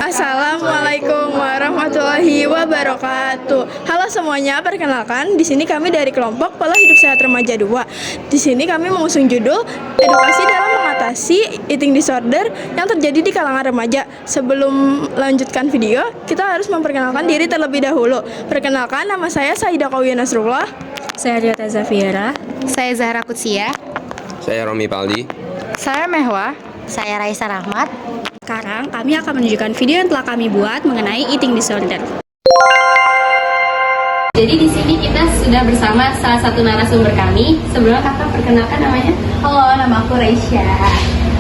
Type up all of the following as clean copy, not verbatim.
Assalamualaikum warahmatullahi wabarakatuh. Halo semuanya, perkenalkan di sini kami dari kelompok Pola Hidup Sehat Remaja 2. Di sini kami mengusung judul Edukasi dalam mengatasi eating disorder yang terjadi di kalangan remaja. Sebelum lanjutkan video, kita harus memperkenalkan diri terlebih dahulu. Perkenalkan, nama saya Saidah Kawiya Nasrullah. Saya Riota Zafiera. Saya Zahra Kutsia. Saya Romi Paldi. Saya Mehwa. Saya Raisa Rahmat. Sekarang kami akan menunjukkan video yang telah kami buat mengenai eating disorder. Jadi di sini kita sudah bersama salah satu narasumber kami. Sebelumnya kakak perkenalkan namanya. Halo, nama aku Raisya.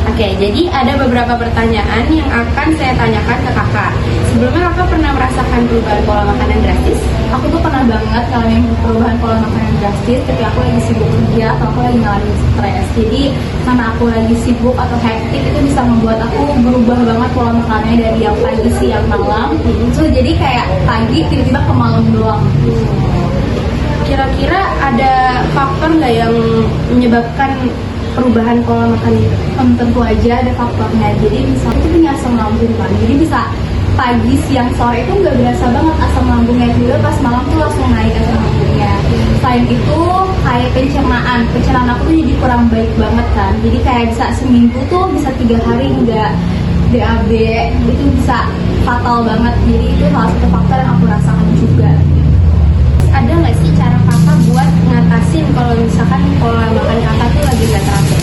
Oke, jadi ada beberapa pertanyaan yang akan saya tanyakan ke kakak. Sebelumnya kakak pernah merasakan perubahan pola makanan drastis? Aku tuh pernah banget ngalamin perubahan pola makanan drastis ketika aku lagi sibuk kerja atau aku lagi ngalamin stres. Jadi karena aku lagi sibuk atau hektik itu bisa membuat aku berubah banget pola makannya dari yang pagi, siang, malam. So jadi kayak pagi tiba-tiba ke malam doang. Kira-kira ada faktor nggak yang menyebabkan perubahan pola makan itu? Tentu aja ada faktornya. Jadi misalnya itu punya asam lambung kan. Jadi bisa pagi, siang, sore itu nggak berasa banget asam lambungnya, juga pas malam tuh langsung naik asam lambungnya. Selain itu kayak pencernaan aku tuh jadi kurang baik banget kan. Jadi kayak bisa seminggu tuh bisa 3 hari nggak BAB, itu bisa fatal banget. Jadi itu salah satu faktor yang aku rasakan juga. Ada nggak sih cara kakak buat ngatasin kalau misalkan pola makan kakak tuh lagi nggak teratur?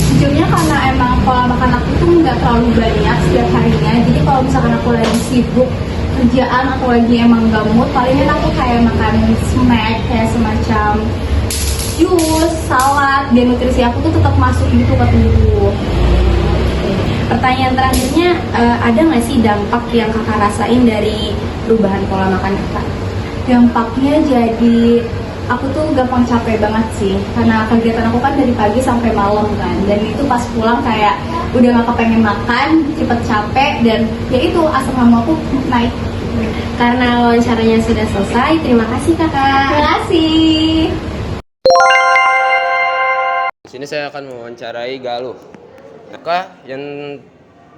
Sejujurnya karena emang pola makan aku tuh nggak terlalu banyak setiap harinya. Jadi kalau misalkan aku lagi sibuk kerjaan atau lagi emang gak mood, palingan aku kayak makan snack kayak semacam jus, salad, dan nutrisi aku tuh tetap masuk gitu ke tubuh. Pertanyaan terakhirnya, ada nggak sih dampak yang kakak rasain dari perubahan pola makan kakak? Dampaknya jadi aku tuh gampang capek banget sih, karena kegiatan aku kan dari pagi sampai malam kan, dan itu pas pulang kayak udah gak kepengen makan, cepet capek, dan ya itu asam lambung aku naik. Karena wawancaranya sudah selesai, terima kasih kakak. Terima kasih. Di sini saya akan mewawancarai Galuh. Apakah yang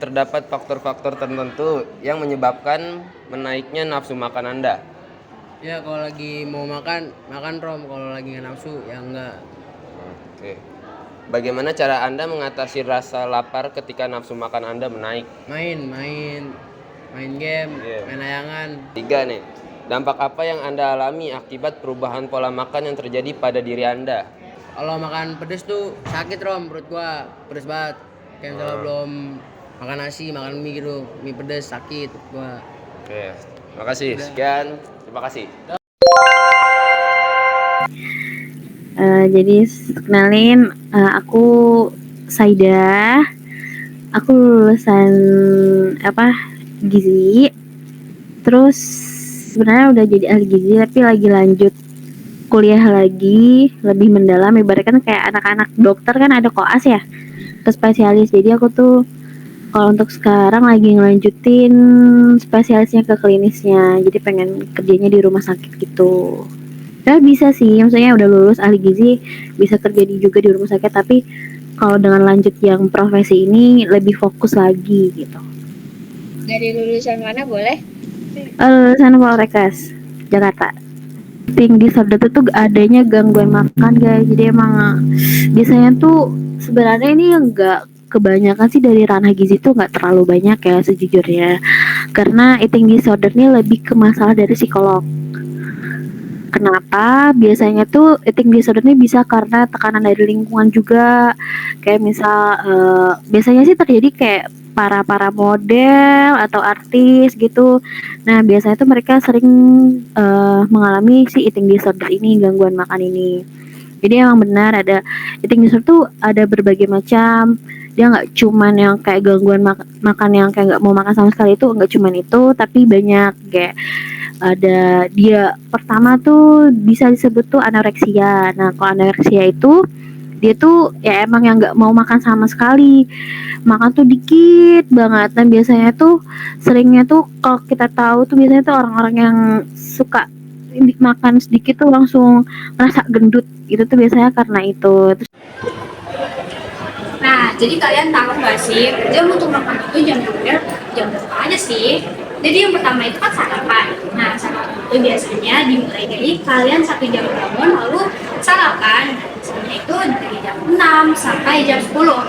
terdapat faktor-faktor tertentu yang menyebabkan menaiknya nafsu makan Anda? Ya, kalau lagi mau makan Rom. Kalau lagi nggak nafsu, ya enggak. Oke. Bagaimana cara Anda mengatasi rasa lapar ketika nafsu makan Anda menaik? Main game, main layangan. 3 nih. Dampak apa yang Anda alami akibat perubahan pola makan yang terjadi pada diri Anda? Kalau makan pedes tuh sakit Rom, perut gua pedes banget. Kayak misalnya belum makan nasi, makan mie gitu, mie pedes sakit perut gua. Oke. Terima kasih. Sekian. Terima kasih. Jadi kenalin, aku Saida. Aku lulusan gizi. Terus sebenarnya udah jadi ahli gizi, tapi lagi lanjut kuliah lagi lebih mendalam. Ibaratnya kayak anak-anak dokter kan ada koas ya, ke spesialis. Jadi aku tuh kalau untuk sekarang lagi ngelanjutin spesialisnya ke klinisnya. Jadi pengen kerjanya di rumah sakit gitu. Ya bisa sih, maksudnya udah lulus ahli gizi bisa kerja juga di rumah sakit. Tapi kalau dengan lanjut yang profesi ini lebih fokus lagi gitu. Dari lulusan mana boleh? Lulusan Poltekkes Jakarta. Eating disorder itu tuh adanya gangguan makan guys. Jadi emang biasanya tuh sebenarnya ini enggak kebanyakan sih dari ranah gizi tuh nggak terlalu banyak ya sejujurnya, karena eating disorder ini lebih ke masalah dari psikolog. Kenapa? Biasanya tuh eating disorder ini bisa karena tekanan dari lingkungan juga, kayak misal biasanya sih terjadi kayak para model atau artis gitu. Nah biasanya tuh mereka sering mengalami si eating disorder ini, gangguan makan ini. Jadi emang benar ada eating disorder tuh ada berbagai macam. Dia nggak cuman yang kayak gangguan makan yang kayak nggak mau makan sama sekali, itu nggak cuman itu, tapi banyak kayak ada dia pertama tuh bisa disebut tuh anoreksia. Nah kalau anoreksia itu dia tuh ya emang yang nggak mau makan sama sekali, makan tuh dikit banget. Dan biasanya tuh seringnya tuh kalau kita tahu tuh biasanya tuh orang-orang yang suka makan sedikit tuh langsung merasa gendut, itu tuh biasanya karena itu. Nah, jadi kalian tahu nggak sih jam untuk makan itu jam berapa aja sih? sih. Jadi yang pertama itu kan sarapan. Nah, sarapan itu biasanya dimulai dari kalian 1 jam bangun lalu sarapan. Sebenarnya itu dari jam 6 sampai jam 10.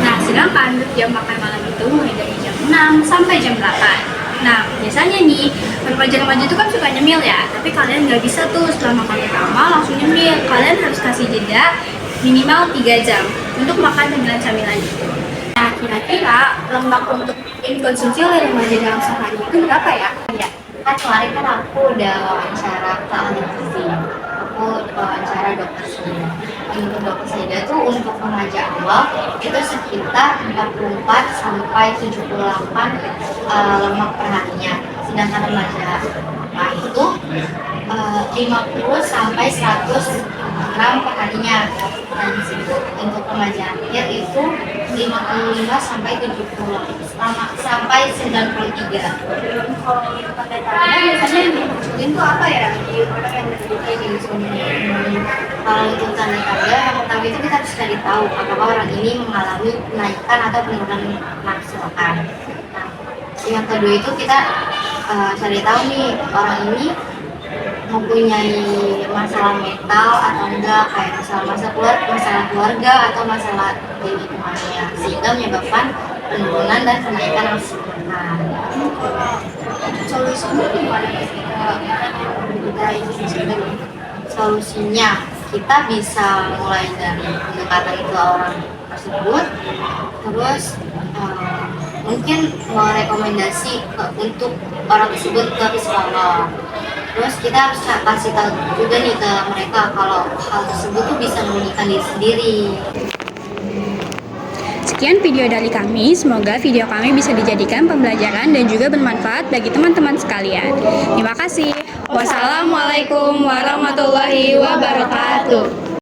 Nah, sedangkan jam makan malam itu mulai dari jam 6 sampai jam 8. Nah, biasanya nih, remaja-remaja itu kan suka nyemil ya, tapi kalian nggak bisa tuh setelah makan utama langsung nyemil. Kalian harus kasih jeda minimal 3 jam untuk makan camilan-camilan itu. Nah, kira-kira lemak untuk dikonsumsi oleh remaja dalam sehari itu berapa ya? Ya, kan kemarin kan aku udah wawancara ke ahli gizi. Aku wawancara dokter Seda. Untuk dokter Seda tuh untuk remaja awal itu sekitar 44 sampai 78 lemak per harinya. Sedangkan remaja awal itu 50 sampai 100 gram per harinya. Dan untuk remaja akhir itu 55 sampai 70 sampai 93. Kalau untuk pendekatannya biasanya yang dimaksudin tuh apa ya? Di orang yang kayak gini sebenarnya. Kalau untuk tanda-tanda yang pertama itu kita harus cari tahu apakah orang ini mengalami kenaikan atau penurunan nafsu makan. Nah, yang kedua itu kita cari tahu nih orang ini mempunyai masalah mental atau enggak, kayak masalah keluarga atau masalah di lingkungannya, sehingga menyebabkan penurunan dan kenaikan nafsu makan. Solusinya gimana? Solusinya kita bisa mulai dari pendekatan ke orang tersebut, terus mungkin merekomendasi untuk orang tersebut ke psikolog. Terus kita harus kasih tahu juga nih ke mereka kalau hal tersebut tuh bisa merugikan diri sendiri. Sekian video dari kami, semoga video kami bisa dijadikan pembelajaran dan juga bermanfaat bagi teman-teman sekalian. Terima kasih. Wassalamualaikum warahmatullahi wabarakatuh.